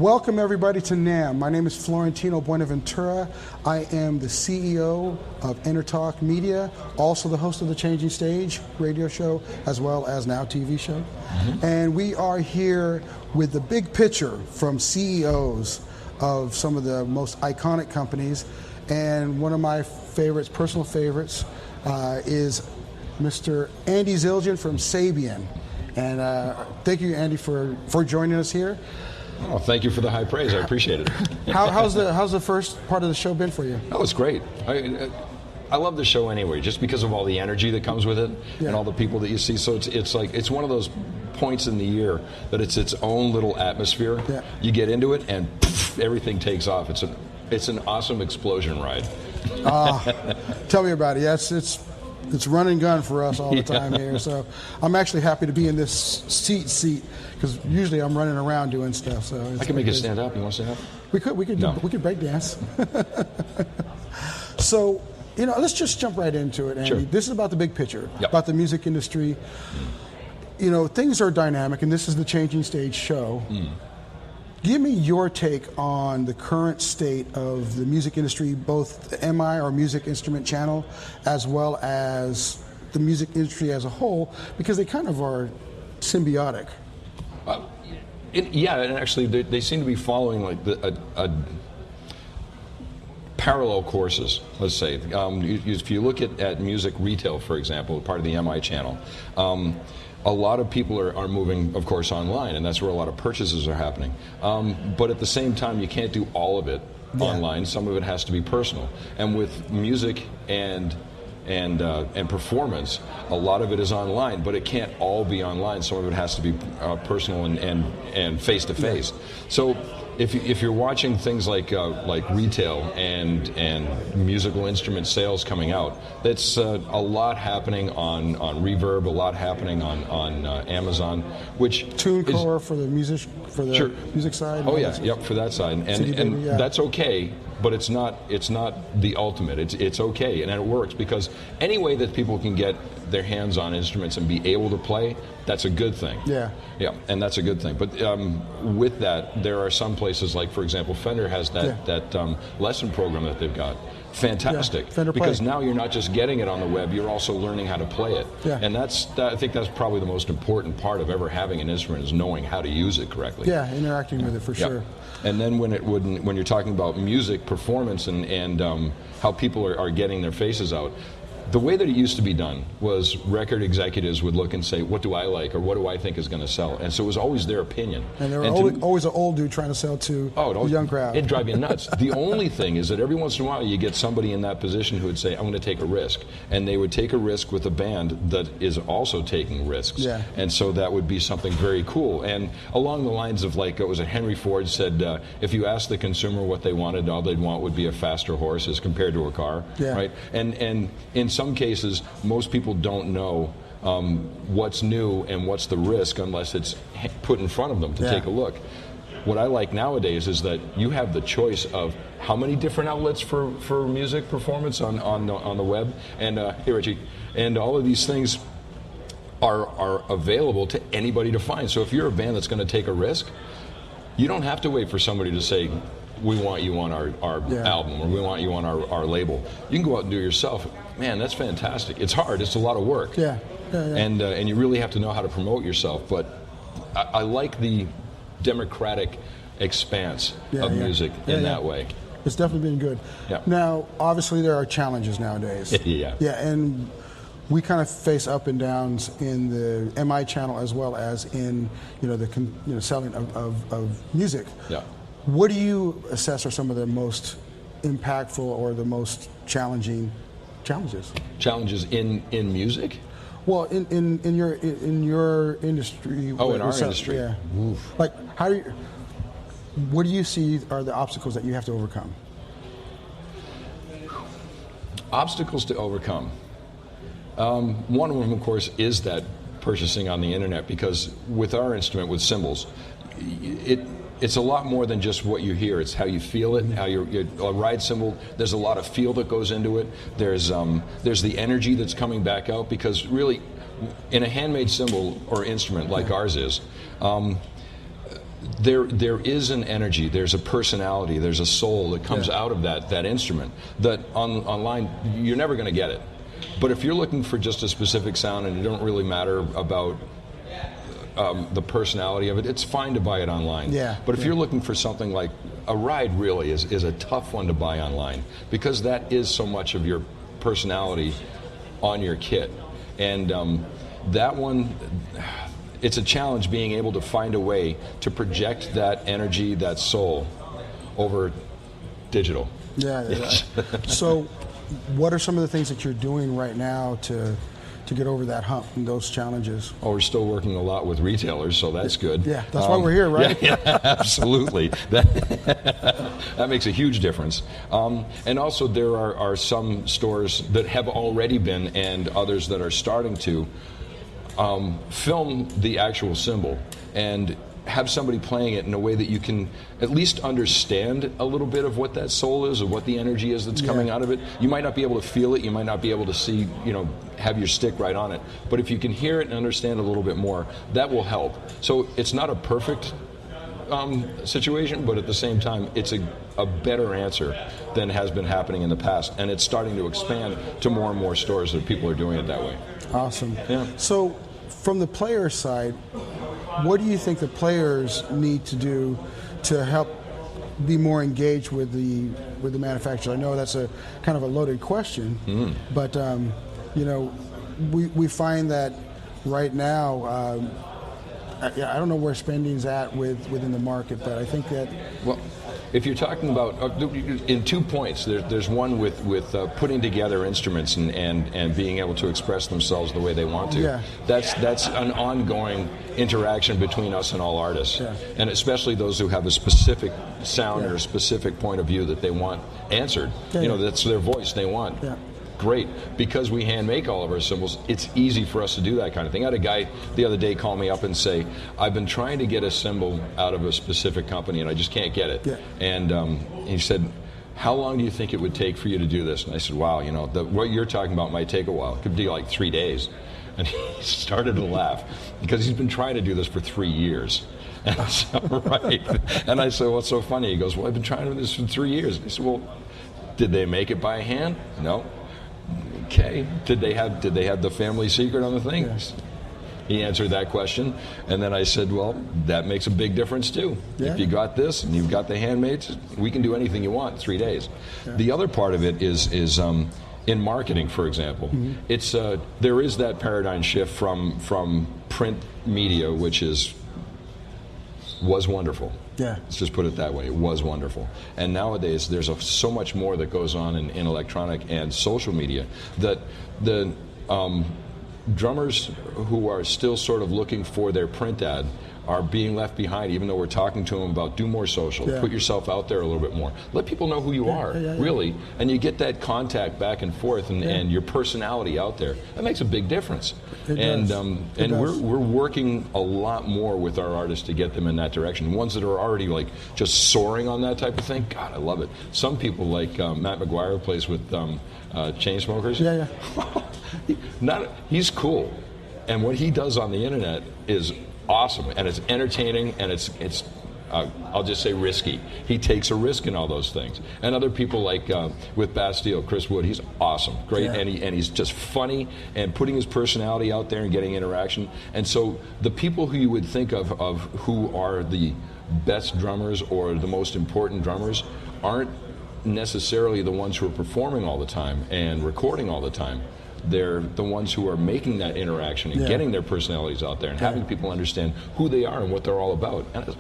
Welcome everybody to NAMM. My name is Florentino Buenaventura. I am the CEO of EnterTalk Media, also the host of the Changing Stage radio show, as well as now TV show. And we are here with the big picture from CEOs of some of the most iconic companies. And one of my favorites, personal favorites, is Mr. Andy Zildjian from SABIAN. And thank you, Andy, for joining us here. Oh, thank you for the high praise. I appreciate it. How's the first part of the show been for you? Oh, it's great. I love the show anyway, just because of all the energy that comes with it and all the people that you see. So it's one of those points in the year that it's its own little atmosphere. Yeah. You get into it and poof, everything takes off. It's an awesome explosion ride. Tell me about it. Yes, it's run and gun for us all the time here. So I'm actually happy to be in this seat because usually I'm running around doing stuff. So I can make you stand up. You want to stand up? We could break dance. So let's just jump right into it, Andy. Sure. This is about the big picture, about the music industry. Things are dynamic, and this is the Changing Stage show. Give me your take on the current state of the music industry, both the MI or music instrument channel, as well as the music industry as a whole, because they kind of are symbiotic. And actually, they seem to be following like a parallel courses, let's say. If you look at music retail, for example, part of the MI channel, a lot of people are moving, of course, online, and that's where a lot of purchases are happening. But at the same time, you can't do all of it online. Some of it has to be personal. And with music and performance, a lot of it is online, but it can't all be online. Some of it has to be personal and face to face. So if you're watching things like retail and musical instrument sales coming out, that's a lot happening on Reverb, a lot happening on Amazon, which TuneCore for the music music side. Oh yeah, yep, for that side, and that's okay. But it's not the ultimate. It's okay, and it works because any way that people can get their hands on instruments and be able to play, that's a good thing. Yeah, and that's a good thing. But with that, there are some places like, for example, Fender has that lesson program that they've got. Fantastic, because now you're not just getting it on the web, you're also learning how to play it. And I think that's probably the most important part of ever having an instrument, is knowing how to use it correctly. Yeah, interacting with it for sure. And then when you're talking about music performance and how people are getting their faces out, the way that it used to be done was record executives would look and say, what do I like, or what do I think is going to sell? And so it was always their opinion. And there were always an old dude trying to sell to the young crowd. It'd drive you nuts. The only thing is that every once in a while you get somebody in that position who would say, I'm going to take a risk. And they would take a risk with a band that is also taking risks. Yeah. And so that would be something very cool. And along the lines of, like, Henry Ford said, if you ask the consumer what they wanted, all they'd want would be a faster horse as compared to a car. Yeah. Right? And in some cases, most people don't know what's new and what's the risk unless it's put in front of them to take a look. What I like nowadays is that you have the choice of how many different outlets for music performance on the web, and hey Richie, and all of these things are available to anybody to find. So if you're a band that's going to take a risk, you don't have to wait for somebody to say, we want you on our album, or we want you on our label. You can go out and do it yourself. Man, that's fantastic. It's hard. It's a lot of work. And you really have to know how to promote yourself. But I like the democratic expanse of music in that way. It's definitely been good. Yeah. Now, obviously, there are challenges nowadays. Yeah, and we kind of face up and downs in the MI channel as well as in the selling of music. Yeah. What do you assess are some of the most impactful or the most challenging challenges? Challenges in music? Well, in your industry. Oh, in our industry. Yeah. Oof. Like, what do you see are the obstacles that you have to overcome? Obstacles to overcome. One of them, of course, is that purchasing on the internet, because with our instrument, with cymbals, it's a lot more than just what you hear. It's how you feel it, how a ride cymbal, there's a lot of feel that goes into it. There's the energy that's coming back out, because really, in a handmade cymbal or instrument like ours is, there is an energy, there's a personality, there's a soul that comes out of that instrument that online you're never going to get it. But if you're looking for just a specific sound and it don't really matter about the personality of it, it's fine to buy it online. But if you're looking for something like a ride, really is a tough one to buy online, because that is so much of your personality on your kit. And that one, it's a challenge being able to find a way to project that energy, that soul, over digital. So what are some of the things that you're doing right now to get over that hump and those challenges? Oh, we're still working a lot with retailers, so that's good. That's why we're here, right? Absolutely. That makes a huge difference. And also there are some stores that have already been, and others that are starting to, film the actual cymbal and have somebody playing it in a way that you can at least understand a little bit of what that soul is, or what the energy is that's coming out of it. You might not be able to feel it, you might not be able to see, have your stick right on it, but if you can hear it and understand a little bit more, that will help. So it's not a perfect situation, but at the same time, it's a better answer than has been happening in the past, and it's starting to expand to more and more stores that people are doing it that way. Awesome. Yeah. So from the player side, what do you think the players need to do to help be more engaged with the manufacturer? I know that's a kind of a loaded question, but we find that right now, I don't know where spending's at within the market, but I think that. Well, if you're talking about in 2 points, there's one with putting together instruments and being able to express themselves the way they want to. That's an ongoing interaction between us and all artists, and especially those who have a specific sound or a specific point of view that they want answered. That's their voice they want. Great. Because we hand make all of our cymbals, it's easy for us to do that kind of thing. I had a guy the other day call me up and say, I've been trying to get a cymbal out of a specific company and I just can't get it. And he said, how long do you think it would take for you to do this? And I said, wow, what you're talking about might take a while. It could be like 3 days. And he started to laugh because he's been trying to do this for 3 years. And I said, right. And I said, what's so funny? He goes, well, I've been trying to do this for 3 years. I said, well, did they make it by hand? No. Okay. Did they have the family secret on the thing? Yes. He answered that question, and then I said, well, that makes a big difference too. If you got this and you've got the handmaids, we can do anything you want in 3 days. The other part of it is in marketing, for example. It's there is that paradigm shift from print media, which was wonderful. Let's just put it that way. It was wonderful. And nowadays, there's so much more that goes on in electronic and social media that the drummers who are still sort of looking for their print ad are being left behind, even though we're talking to them about do more social, put yourself out there a little bit more. Let people know who you are, really. And you get that contact back and forth and your personality out there. That makes a big difference. We're working a lot more with our artists to get them in that direction. Ones that are already like just soaring on that type of thing, God, I love it. Some people like Matt McGuire, who plays with Chainsmokers. He's cool. And what he does on the internet is awesome, and it's entertaining, and it's I'll just say risky. He takes a risk in all those things. And other people like with Bastille, Chris Wood, he's awesome, great, and he's just funny and putting his personality out there and getting interaction. And so the people who you would think of who are the best drummers or the most important drummers aren't necessarily the ones who are performing all the time and recording all the time. They're the ones who are making that interaction and getting their personalities out there and having people understand who they are and what they're all about. And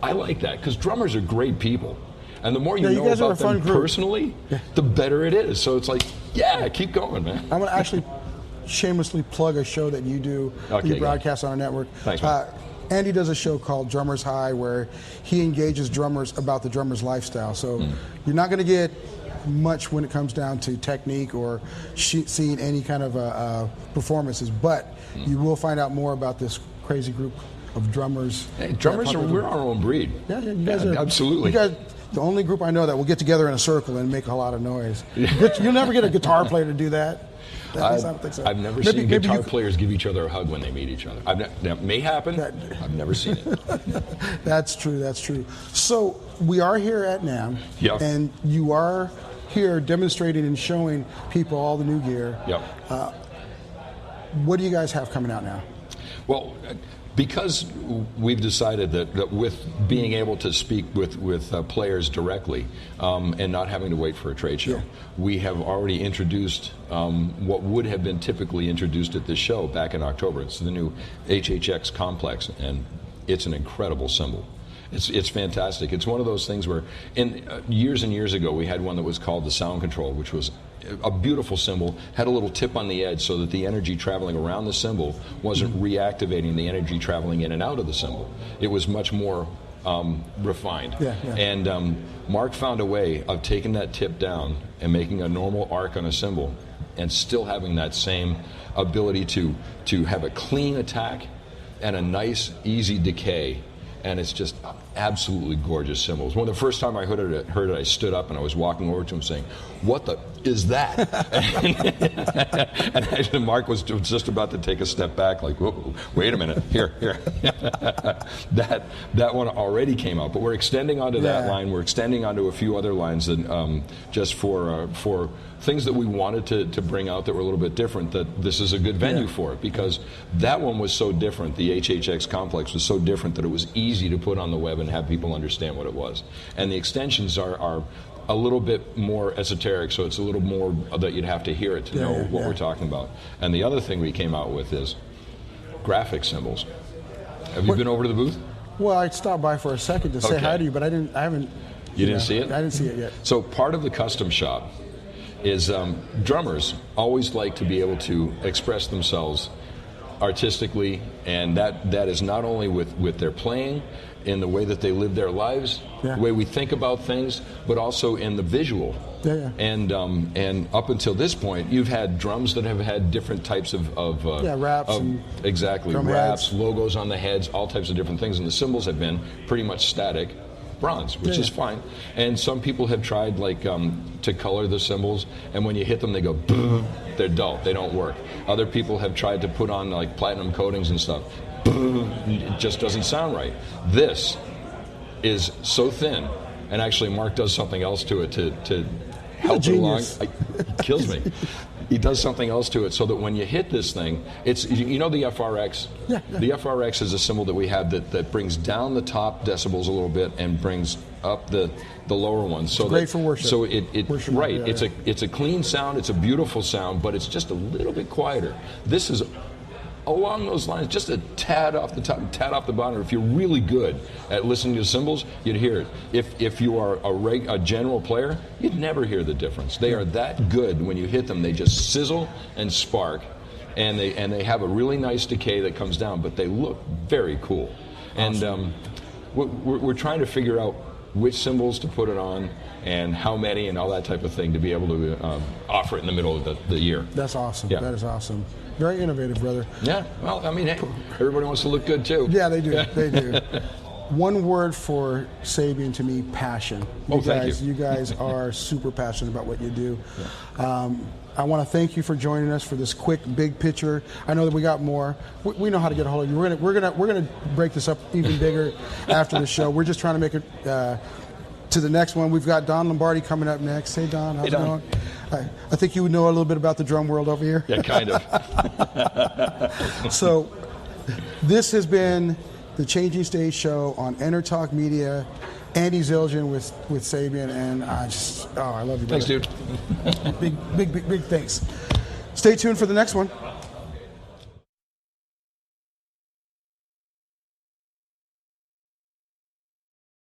I like that because drummers are great people. And the more you know about them personally, the better it is. So it's like, keep going, man. I'm going to actually shamelessly plug a show that you do, you broadcast on our network. Thanks, man. Andy does a show called Drummers High where he engages drummers about the drummer's lifestyle. So you're not going to get much when it comes down to technique or seeing any kind of performances, but you will find out more about this crazy group of drummers. Hey, drummers we're our own breed. You guys are absolutely. You the only group I know that will get together in a circle and make a lot of noise. You'll never get a guitar player to do that. I don't think so. I've never seen guitar players give each other a hug when they meet each other. That may happen. I've never seen it. That's true. That's true. So we are here at NAMM, and you are here demonstrating and showing people all the new gear. Yep. What do you guys have coming out now? Well, because we've decided that with being able to speak with players directly and not having to wait for a trade show, we have already introduced what would have been typically introduced at this show back in October. It's the new HHX Complex, and it's an incredible symbol. It's fantastic. It's one of those things where, years and years ago, we had one that was called the Sound Control, which was a beautiful symbol, had a little tip on the edge so that the energy traveling around the symbol wasn't reactivating the energy traveling in and out of the symbol. It was much more refined. And Mark found a way of taking that tip down and making a normal arc on a cymbal and still having that same ability to have a clean attack and a nice, easy decay. And it's just absolutely gorgeous cymbals. When the first time I heard it, I stood up and I was walking over to him saying, "What the is that?" and Mark was just about to take a step back, like, "Whoa, wait a minute, here." that one already came out, but we're extending onto that line. We're extending onto a few other lines that just for things that we wanted to bring out that were a little bit different, that this is a good venue for it, because that one was so different. The HHX Complex was so different that it was easy to put on the web and have people understand what it was. And the extensions are a little bit more esoteric, so it's a little more that you'd have to hear it to know what we're talking about. And the other thing we came out with is graphic symbols. Have you been over to the booth? Well, I stopped by for a second to say hi to you, but I haven't. You didn't see it? I didn't see it yet. So part of the custom shop is drummers always like to be able to express themselves artistically, and that is not only with their playing, in the way that they live their lives, the way we think about things, but also in the visual. And up until this point, you've had drums that have had different types of wraps, exactly, wraps, logos on the heads, all types of different things, and the cymbals have been pretty much static. Bronze, which is fine, and some people have tried to color the cymbals, and when you hit them they go they're dull, they don't work. Other people have tried to put on like platinum coatings and stuff, it just doesn't sound right. This is so thin, and actually Mark does something else to it to help it along. It kills me. He does something else to it so that when you hit this thing, it's, you know, the FRX? The FRX is a cymbal that we have that brings down the top decibels a little bit and brings up the lower ones. So great for worship. So it's a clean sound, it's a beautiful sound, but it's just a little bit quieter. This is along those lines, just a tad off the top, tad off the bottom. If you're really good at listening to cymbals, you'd hear it. If you are a general player, you'd never hear the difference. They are that good. When you hit them, they just sizzle and spark, and they have a really nice decay that comes down, but they look very cool. And we're trying to figure out which cymbals to put it on and how many and all that type of thing to be able to offer it in the middle of the year. That's awesome. That is awesome. Very innovative, brother. Yeah, well, I mean, hey, everybody wants to look good too. Yeah, they do. They do. One word for SABIAN to me: passion. Thank you. You guys are super passionate about what you do. I want to thank you for joining us for this quick big picture. I know that we got more. We know how to get a hold of you. We're gonna break this up even bigger after the show. We're just trying to make it to the next one. We've got Don Lombardi coming up next. Hey, Don, how's it going? I think you would know a little bit about the drum world over here. Yeah, kind of. So this has been the Changing Stage Show on EnterTalk Media. Andy Zildjian with SABIAN, and I love you, brother. Thanks, dude. Big thanks. Stay tuned for the next one.